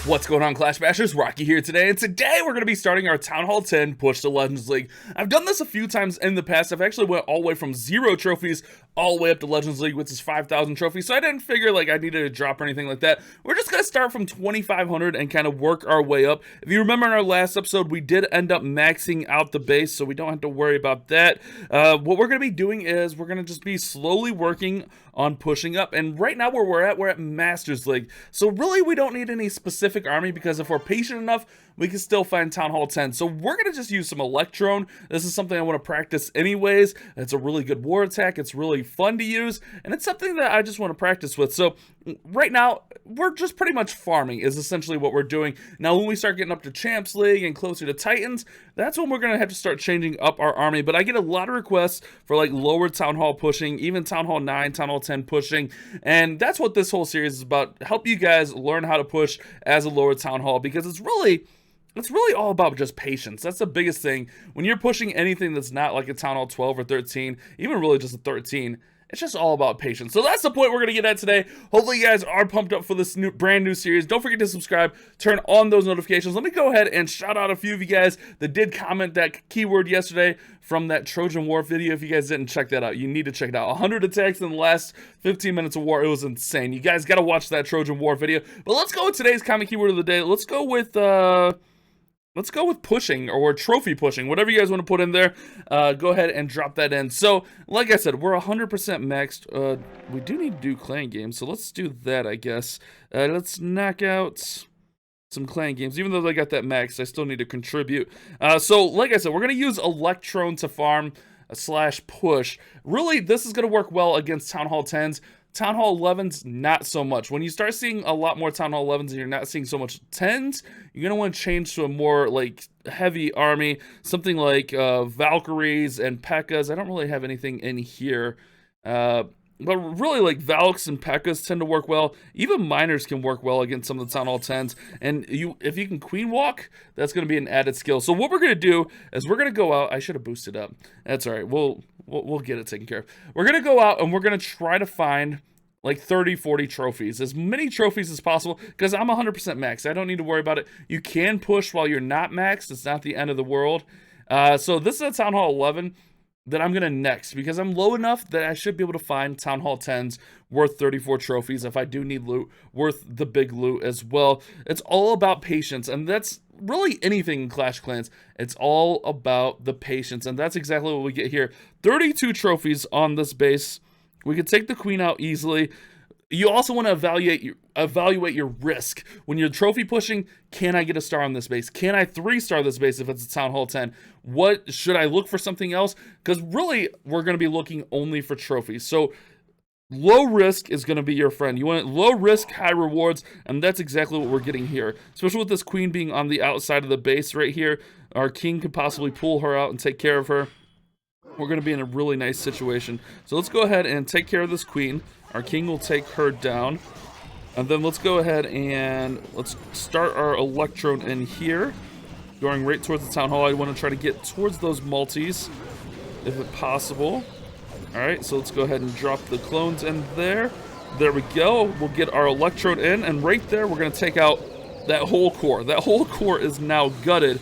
What's going on, Clash Bashers? Rocky here today, and today we're going to be starting our Town Hall 10 push to Legends League. I've done this a few times in the past. I've actually went all the way from 0 trophies all the way up to Legends League, which is 5,000 trophies, so I didn't figure like I needed a drop or anything like that. We're just going to start from 2,500 and kind of work our way up. If you remember in our last episode, we did end up maxing out the base, so we don't have to worry about that. What we're going to be doing is we're going to just be slowly working on pushing up, and right now where we're at Masters League, so really we don't need any specific army, because if we're patient enough, we can still find Town Hall 10. So we're going to just use some Electrone. This is something I want to practice anyways. It's a really good war attack. It's really fun to use, and it's something that I just want to practice with. So right now, we're just pretty much farming is essentially what we're doing. Now, when we start getting up to Champs League and closer to Titans, that's when we're going to have to start changing up our army. But I get a lot of requests for like lower Town Hall pushing, even Town Hall 9, Town Hall 10 pushing, and that's what this whole series is about. Help you guys learn how to push as a lower Town Hall, because it's really all about just patience. That's the biggest thing. When you're pushing anything that's not like a Town Hall 12 or 13, even really just a 13, it's just all about patience. So that's the point we're going to get at today. Hopefully you guys are pumped up for this brand new series. Don't forget to subscribe, turn on those notifications. Let me go ahead and shout out a few of you guys that did comment that keyword yesterday from that Trojan War video. If you guys didn't check that out, you need to check it out. 100 attacks in the last 15 minutes of war. It was insane. You guys got to watch that Trojan War video. But let's go with today's comment keyword of the day. Let's go with pushing, or trophy pushing, whatever you guys want to put in there. Go ahead and drop that in. So, like I said, we're 100% maxed. We do need to do clan games, so let's do that, I guess. Let's knock out some clan games. Even though they got that max, I still need to contribute. So, like I said, we're going to use Electrone to farm / push. Really, this is going to work well against Town Hall 10s. Town Hall 11s, not so much. When you start seeing a lot more Town Hall 11s and you're not seeing so much 10s, you're going to want to change to a more like heavy army. Something like Valkyries and Pekkas. I don't really have anything in here. But really, like, Valks and Pekkas tend to work well. Even Miners can work well against some of the Town Hall 10s. And if you can Queen Walk, that's going to be an added skill. So what we're going to do is we're going to go out. I should have boosted up. That's all right. We'll get it taken care of. We're going to go out and we're going to try to find like 30, 40 trophies. As many trophies as possible, because I'm 100% max. I don't need to worry about it. You can push while you're not maxed. It's not the end of the world. So this is a Town Hall 11 that I'm going to next, because I'm low enough that I should be able to find Town Hall 10s worth 34 trophies. If I do need loot, worth the big loot as well. It's all about patience, and that's really anything in Clash Clans. It's all about the patience, and that's exactly what we get here. 32 trophies on this base. We could take the queen out easily. You also want to evaluate your risk. When you're trophy pushing, can I get a star on this base? Can I 3-star this base if it's a Town Hall 10? What should I look for something else? Because really, we're going to be looking only for trophies. So low risk is going to be your friend. You want low risk, high rewards, and that's exactly what we're getting here. Especially with this queen being on the outside of the base right here. Our king could possibly pull her out and take care of her. We're going to be in a really nice situation. So let's go ahead and take care of this queen. Our king will take her down. And then let's go ahead and let's start our Electrone in here. Going right towards the Town Hall. I want to try to get towards those multis, if it's possible. Alright, so let's go ahead and drop the clones in there. There we go. We'll get our Electrode in. And right there, we're going to take out that whole core. That whole core is now gutted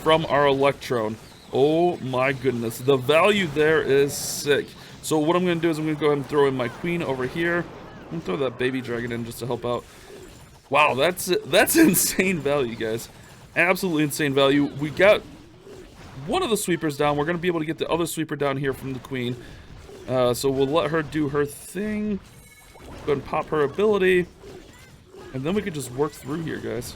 from our Electrone. Oh my goodness. The value there is sick. So what I'm going to do is I'm going to go ahead and throw in my queen over here. I'm going to throw that baby dragon in just to help out. Wow, that's insane value, guys. Absolutely insane value. We got one of the sweepers down. We're going to be able to get the other sweeper down here from the queen. So we'll let her do her thing. Go ahead and pop her ability. And then we can just work through here, guys.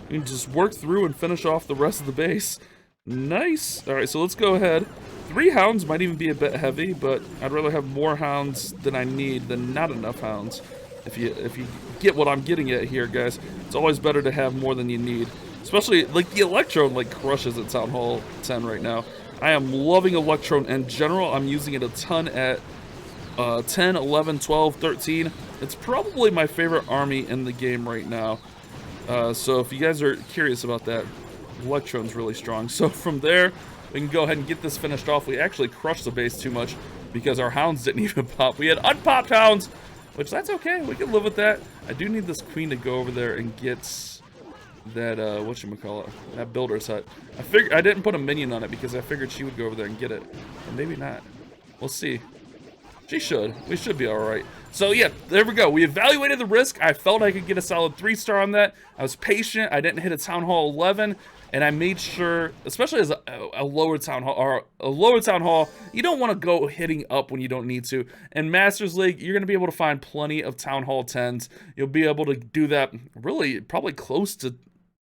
We can just work through and finish off the rest of the base. Nice. Alright, so let's go ahead. 3 hounds might even be a bit heavy, but I'd rather have more hounds than I need than not enough hounds. If you get what I'm getting at here, guys, it's always better to have more than you need. Especially, like, the Electrone, like, crushes at Town Hall 10 right now. I am loving Electrone in general. I'm using it a ton at 10, 11, 12, 13. It's probably my favorite army in the game right now. So if you guys are curious about that, Electrone's really strong. So from there, we can go ahead and get this finished off. We actually crushed the base too much because our hounds didn't even pop. We had unpopped hounds, which that's okay. We can live with that. I do need this queen to go over there and get that whatchamacallit, that builder's hut. I didn't put a minion on it because I figured she would go over there and get it. Or maybe not. We'll see. She should. We should be alright. So yeah, there we go. We evaluated the risk. I felt I could get a solid 3-star on that. I was patient. I didn't hit a Town Hall 11. And I made sure, especially as a lower Town Hall, or a lower Town Hall, you don't want to go hitting up when you don't need to. In Masters League, you're going to be able to find plenty of Town Hall 10s. You'll be able to do that really probably close to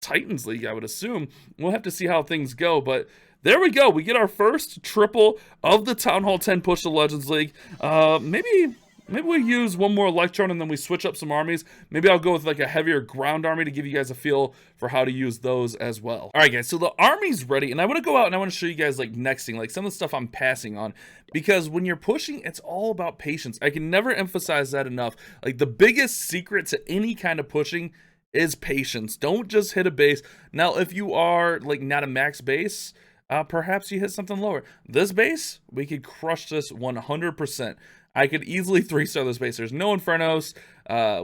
Titans League, I would assume. We'll have to see how things go, but there we go. We get our first triple of the Town Hall 10 push to Legends League. Maybe we use one more Electrone and then we switch up some armies. Maybe I'll go with like a heavier ground army to give you guys a feel for how to use those as well. All right, guys, so the army's ready, and I want to go out and I want to show you guys like nexting, like some of the stuff I'm passing on, because when you're pushing, it's all about patience. I can never emphasize that enough. Like the biggest secret to any kind of pushing is patience. Don't just hit a base. Now, if you are like not a max base, perhaps you hit something lower. This base, we could crush this 100%. I could easily 3-star this base. There's no Infernos.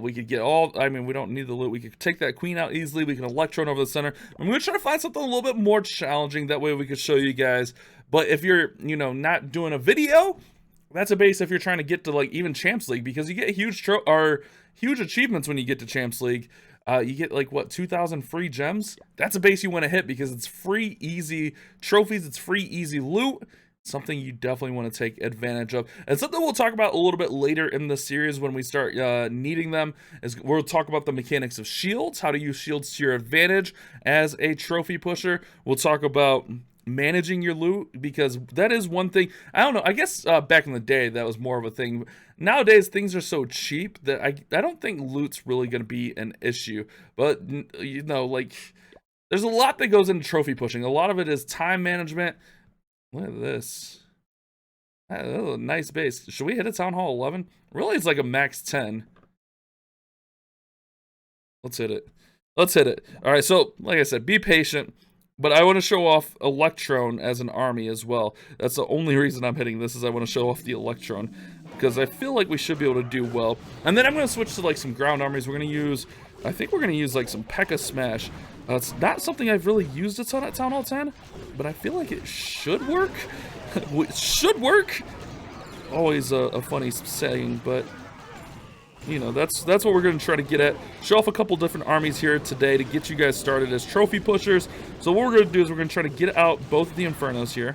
We could get all, I mean, we don't need the loot. We could take that queen out easily. We can Electrone over the center. I'm going to try to find something a little bit more challenging. That way we could show you guys. But if you're, you know, not doing a video, that's a base if you're trying to get to like even Champs League, because you get huge achievements when you get to Champs League. You get like what, 2,000 free gems. That's a base you want to hit because it's free, easy trophies. It's free, easy loot. Something you definitely want to take advantage of, and something we'll talk about a little bit later in the series when we start needing them is we'll talk about the mechanics of shields, how to use shields to your advantage as a trophy pusher. We'll talk about managing your loot, because that is one thing. I don't know, I guess back in the day that was more of a thing. Nowadays things are so cheap that I don't think loot's really going to be an issue, but you know, like there's a lot that goes into trophy pushing. A lot of it is time management. Look at this. That is a nice base. Should we hit a Town Hall 11? Really, it's like a max 10. Let's hit it. Let's hit it. All right, so like I said, be patient. But I want to show off Electrone as an army as well. That's the only reason I'm hitting this, is I want to show off the Electrone, because I feel like we should be able to do well. And then I'm going to switch to like some ground armies. We're going to use, I think we're going to use like some Pekka Smash. It's not something I've really used a ton at Town Hall 10, but I feel like it should work. It should work. Always a funny saying, but you know, that's what we're going to try to get at. Show off a couple different armies here today to get you guys started as trophy pushers. So what we're going to do is we're going to try to get out both of the Infernos here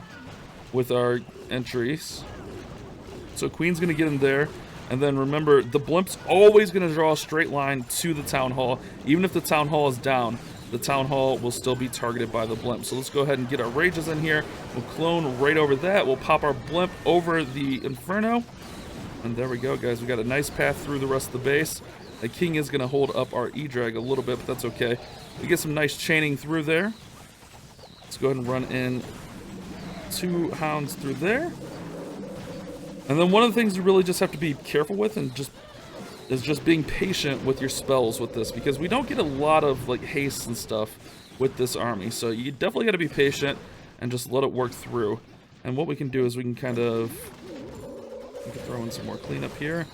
with our entries. So Queen's going to get in there. And then remember, the Blimp's always going to draw a straight line to the Town Hall. Even if the Town Hall is down, the Town Hall will still be targeted by the Blimp. So let's go ahead and get our Rages in here. We'll clone right over that. We'll pop our Blimp over the Inferno. And there we go, guys. We got a nice path through the rest of the base. The King is going to hold up our E-Drag a little bit, but that's okay. We get some nice chaining through there. Let's go ahead and run in 2 Hounds through there. And then one of the things you really just have to be careful with is just being patient with your spells with this, because we don't get a lot of like haste and stuff with this army. So you definitely got to be patient and just let it work through. And what we can do is we can kind of throw in some more cleanup here.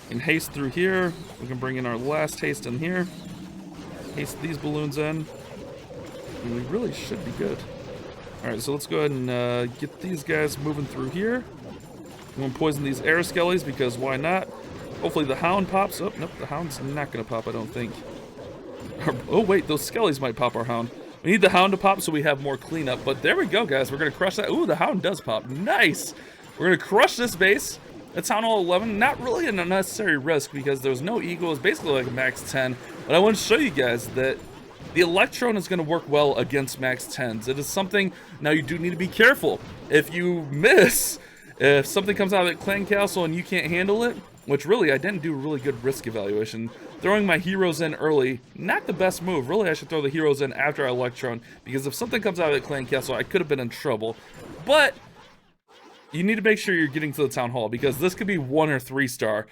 We can haste through here. We can bring in our last haste in here. Haste these balloons in. And we really should be good. Alright, so let's go ahead and get these guys moving through here. I'm going to poison these air skellies because why not? Hopefully the Hound pops. Oh, nope, the Hound's not going to pop, I don't think. Oh, wait, those skellies might pop our Hound. We need the Hound to pop so we have more cleanup. But there we go, guys. We're going to crush that. Ooh, the Hound does pop. Nice! We're going to crush this base. It's Town Hall 11. Not really an unnecessary risk because there's no eagle. It's basically like a max 10. But I want to show you guys that the Electrone is going to work well against max 10s. It is something, now you do need to be careful. If you miss, if something comes out of that clan castle and you can't handle it, which really I didn't do a really good risk evaluation. Throwing my heroes in early, not the best move. Really, I should throw the heroes in after I Electrone, because if something comes out of that clan castle, I could have been in trouble. But you need to make sure you're getting to the Town Hall, because this could be 1 or 3 star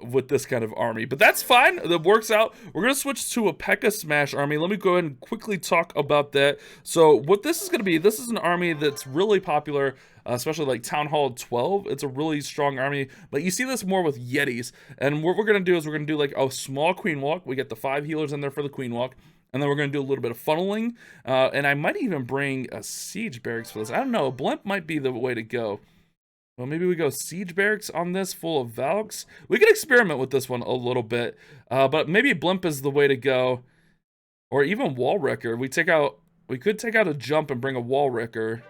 with this kind of army. But that's fine. That works out. We're going to switch to a Pekka Smash army. Let me go ahead and quickly talk about that. So what this is going to be, this is an army that's really popular, especially like Town Hall 12. It's a really strong army. But you see this more with Yetis. And what we're going to do is we're going to do like a small Queen Walk. We get the 5 healers in there for the Queen Walk. And then we're going to do a little bit of funneling. And I might even bring a siege barracks for this. I don't know. A blimp might be the way to go. Well, maybe we go siege barracks on this full of Valks. We could experiment with this one a little bit. But maybe blimp is the way to go. Or even wall wrecker. We could take out a jump and bring a wall wrecker.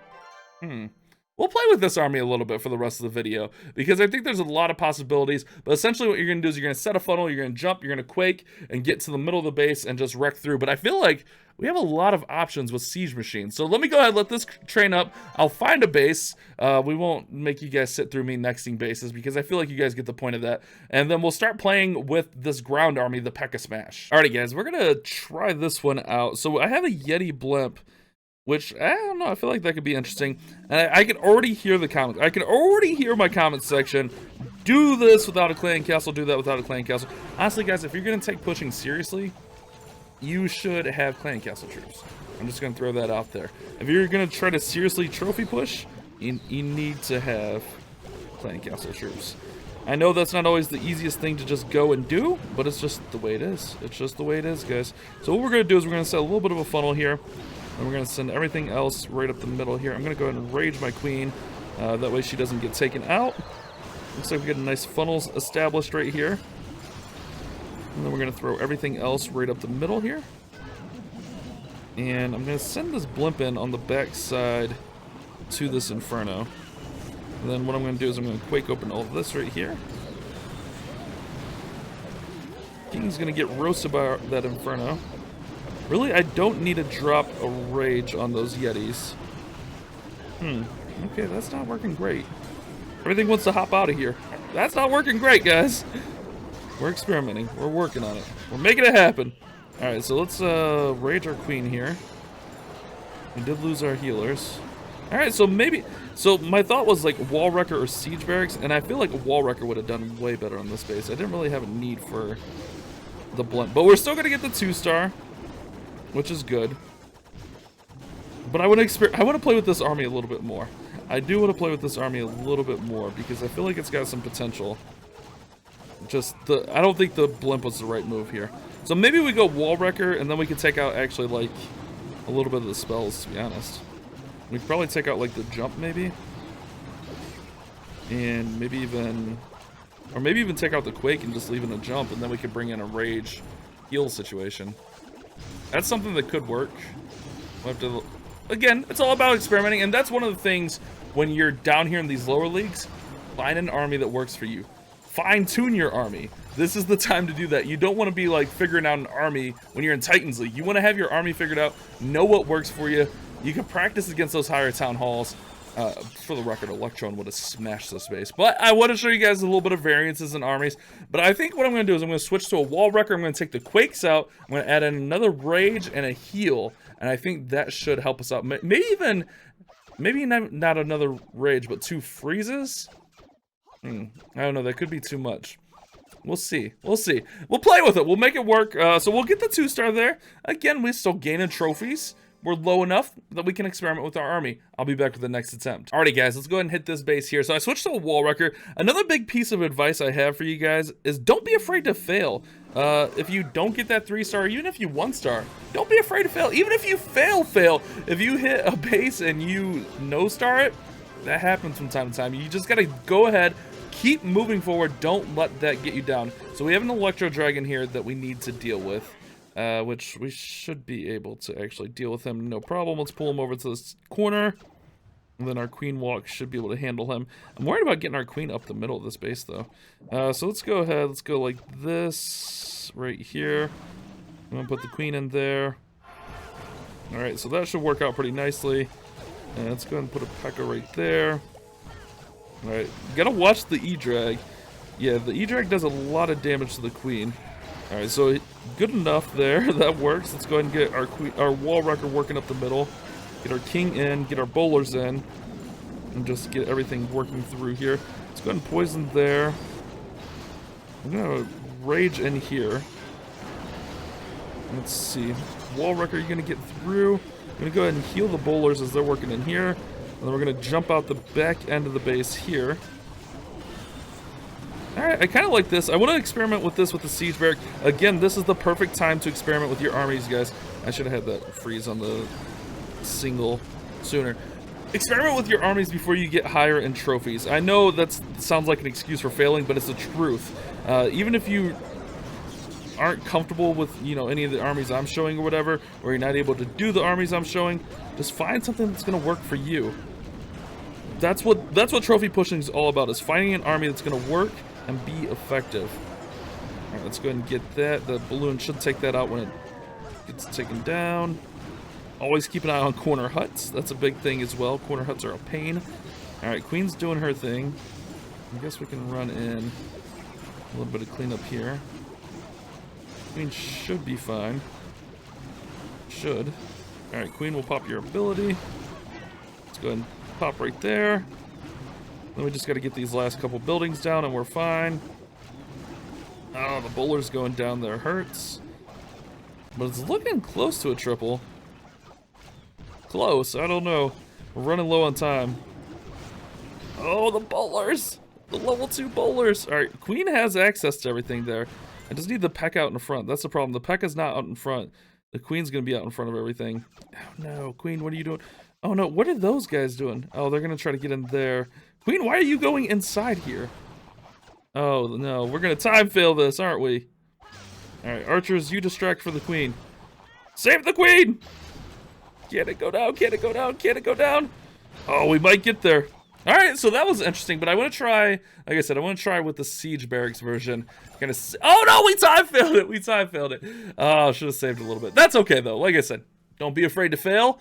We'll play with this army a little bit for the rest of the video, because I think there's a lot of possibilities. But essentially what you're going to do is you're going to set a funnel, you're going to jump, you're going to quake, and get to the middle of the base and just wreck through. But I feel like we have a lot of options with siege machines. So let me go ahead, let this train up. I'll find a base. We won't make you guys sit through me nexting bases, because I feel like you guys get the point of that. And then we'll start playing with this ground army, the Pekka Smash. Alrighty guys, we're going to try this one out. So I have a Yeti blimp, which, I don't know, I feel like that could be interesting. And I can already hear the comments. I can already hear my comments section. Do this without a clan castle, do that without a clan castle. Honestly, guys, if you're going to take pushing seriously, you should have clan castle troops. I'm just going to throw that out there. If you're going to try to seriously trophy push, you need to have clan castle troops. I know that's not always the easiest thing to just go and do, but it's just the way it is. It's just the way it is, guys. So what we're going to do is we're going to set a little bit of a funnel here. And we're going to send everything else right up the middle here. I'm going to go ahead and rage my queen. That way she doesn't get taken out. Looks like we get a nice funnels established right here. And then we're going to throw everything else right up the middle here. And I'm going to send this blimp in on the back side to this Inferno. And then what I'm going to do is I'm going to quake open all of this right here. King's going to get roasted by that Inferno. Really, I don't need to drop a rage on those Yetis. Okay, that's not working great. Everything wants to hop out of here. That's not working great, guys. We're experimenting. We're working on it. We're making it happen. Alright, so let's rage our queen here. We did lose our healers. Alright, so maybe... So my thought was like wall wrecker or siege barracks, and I feel like a wall wrecker would have done way better on this base. I didn't really have a need for the blimp. But we're still going to get the 2-star. Which is good. But I want to play with this army a little bit more. I do want to play with this army a little bit more, because I feel like it's got some potential. I don't think the blimp was the right move here. So maybe we go wall wrecker, and then we can take out actually like a little bit of the spells, to be honest. We could probably take out like the jump maybe. And maybe even take out the quake and just leave in a jump, and then we could bring in a rage heal situation. That's something that could work. We'll have to, again, it's all about experimenting, and that's one of the things when you're down here in these lower leagues. Find an army that works for you. Fine-tune your army. This is the time to do that. You don't want to be like figuring out an army when you're in Titans League. You want to have your army figured out, know what works for you. You can practice against those higher town halls. For the record, Electrone would have smashed this base. But I want to show you guys a little bit of variances in armies. But I think what I'm going to do is I'm going to switch to a wall wrecker. I'm going to take the quakes out. I'm going to add in another rage and a heal. And I think that should help us out. Maybe not another rage, but 2 freezes? I don't know. That could be too much. We'll see. We'll see. We'll play with it. We'll make it work. So we'll get the 2-star there. Again, we're still gaining trophies. We're low enough that we can experiment with our army. I'll be back with the next attempt. Alrighty guys, let's go ahead and hit this base here. So I switched to a wall wrecker. Another big piece of advice I have for you guys is don't be afraid to fail. If you don't get that 3-star, even if you 1-star, don't be afraid to fail. Even if you fail. If you hit a base and you no-star it, that happens from time to time. You just gotta go ahead, keep moving forward. Don't let that get you down. So we have an Electro Dragon here that we need to deal with. Which we should be able to actually deal with him, no problem. Let's pull him over to this corner, and then our queen walk should be able to handle him. I'm worried about getting our queen up the middle of this base, though. So let's go ahead. Let's go like this right here. I'm gonna put the queen in there. All right, so that should work out pretty nicely. And let's go ahead and put a Pekka right there. All right, gotta watch the E-Drag. Yeah, the E-Drag does a lot of damage to the queen. Alright, so good enough there. That works. Let's go ahead and get our wall wrecker working up the middle. Get our king in, get our bowlers in, and just get everything working through here. Let's go ahead and poison there. I'm going to rage in here. Let's see. Wall wrecker, you're going to get through. I'm going to go ahead and heal the bowlers as they're working in here. And then we're going to jump out the back end of the base here. Alright, I kind of like this. I want to experiment with this with the siege barrack. Again, this is the perfect time to experiment with your armies, guys. I should have had that freeze on the single sooner. Experiment with your armies before you get higher in trophies. I know that sounds like an excuse for failing, but it's the truth. Even if you aren't comfortable with, you know, any of the armies I'm showing or whatever, or you're not able to do the armies I'm showing, just find something that's going to work for you. That's what trophy pushing is all about, is finding an army that's going to work and be effective. Alright, let's go ahead and get that. The balloon should take that out when it gets taken down. Always keep an eye on corner huts. That's a big thing as well. Corner huts are a pain. Alright, Queen's doing her thing. I guess we can run in a little bit of cleanup here. Queen should be fine. Should. Alright, Queen will pop your ability. Let's go ahead and pop right there. Then we just got to get these last couple buildings down and we're fine. Oh, the bowler's going down there hurts. But it's looking close to a triple. Close, I don't know. We're running low on time. Oh, the bowlers! The level 2 bowlers! Alright, Queen has access to everything there. I just need the Pekka out in front. That's the problem. The Pekka's not out in front. The Queen's gonna be out in front of everything. Oh no, Queen, what are you doing? Oh no, what are those guys doing? Oh, they're gonna try to get in there. Queen, why are you going inside here? Oh no, we're gonna time fail this, aren't we? Alright, archers, you distract for the Queen. Save the Queen! Can it go down? Can it go down? Can it go down? Oh, we might get there. Alright, so that was interesting, but I want to try, like I said, I want to try with the siege barracks version. Oh no, we time failed it! We time failed it. Oh, should have saved a little bit. That's okay though, like I said, don't be afraid to fail.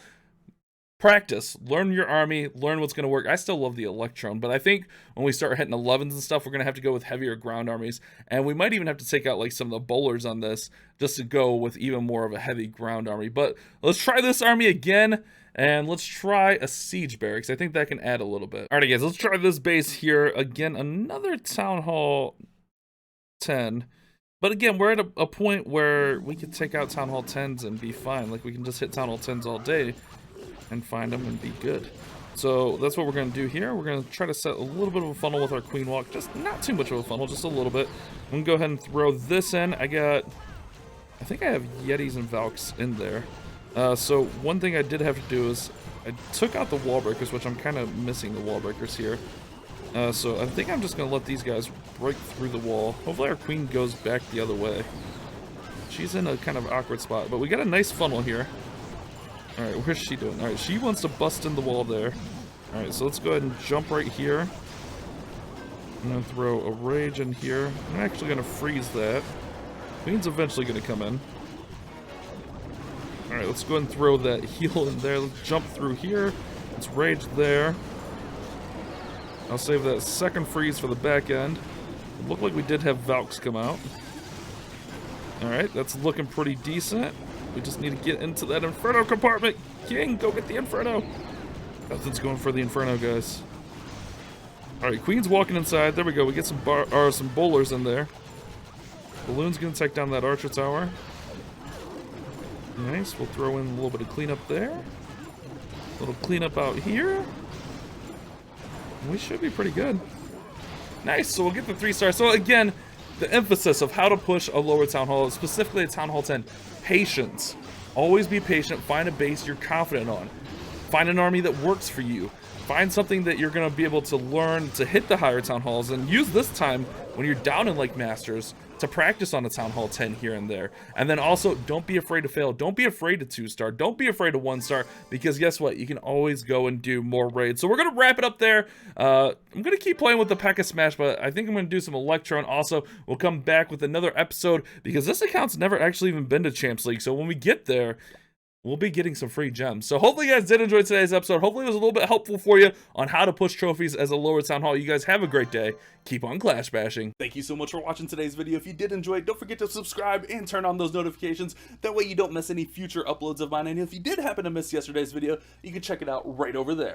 Practice, learn your army, learn what's going to work. I still love the Electrone, but I think when we start hitting 11s and stuff, we're going to have to go with heavier ground armies. And we might even have to take out like some of the bowlers on this just to go with even more of a heavy ground army. But let's try this army again, and let's try a siege barracks. I think that can add a little bit. Alright guys, let's try this base here. Again, another Town Hall 10. But again, we're at a point where we can take out Town Hall 10s and be fine. Like, we can just hit Town Hall 10s all day and find them and be good. So that's what we're going to do here. We're going to try to set a little bit of a funnel with our Queen Walk. Just not too much of a funnel, just a little bit. I'm going to go ahead and throw this in. I think I have Yetis and Valks in there. So one thing I did have to do is I took out the wall breakers, which I'm kind of missing the wall breakers here. So I think I'm just going to let these guys break through the wall. Hopefully our Queen goes back the other way. She's in a kind of awkward spot, but we got a nice funnel here. Alright, where's she doing? Alright, she wants to bust in the wall there. Alright, so let's go ahead and jump right here. I'm going to throw a rage in here. I'm actually going to freeze that. Queen's eventually going to come in. Alright, let's go ahead and throw that heal in there. Let's jump through here. Let's rage there. I'll save that second freeze for the back end. It looked like we did have Valks come out. Alright, that's looking pretty decent. We just need to get into that Inferno compartment. King, go get the Inferno. Nothing's going for the Inferno, guys. Alright, Queen's walking inside. There we go. We get some bowlers in there. Balloon's going to take down that archer tower. Nice. We'll throw in a little bit of cleanup there. A little cleanup out here. We should be pretty good. Nice. So we'll get the 3-star. So again, the emphasis of how to push a lower Town Hall, specifically a Town Hall 10. Patience. Always be patient. Find a base you're confident on. Find an army that works for you. Find something that you're going to be able to learn to hit the higher Town Halls, and use this time when you're down in like Masters to practice on a Town Hall 10 here and there. And then also, don't be afraid to fail. Don't be afraid to 2-star. Don't be afraid to 1-star, because guess what? You can always go and do more raids. So we're going to wrap it up there. I'm going to keep playing with the Pekka Smash, but I think I'm going to do some Electrone. Also, we'll come back with another episode, because this account's never actually even been to Champs League. So when we get there, we'll be getting some free gems. So hopefully you guys did enjoy today's episode. Hopefully it was a little bit helpful for you on how to push trophies as a lower Town Hall. You guys have a great day. Keep on clash bashing. Thank you so much for watching today's video. If you did enjoy it, don't forget to subscribe and turn on those notifications. That way you don't miss any future uploads of mine. And if you did happen to miss yesterday's video, you can check it out right over there.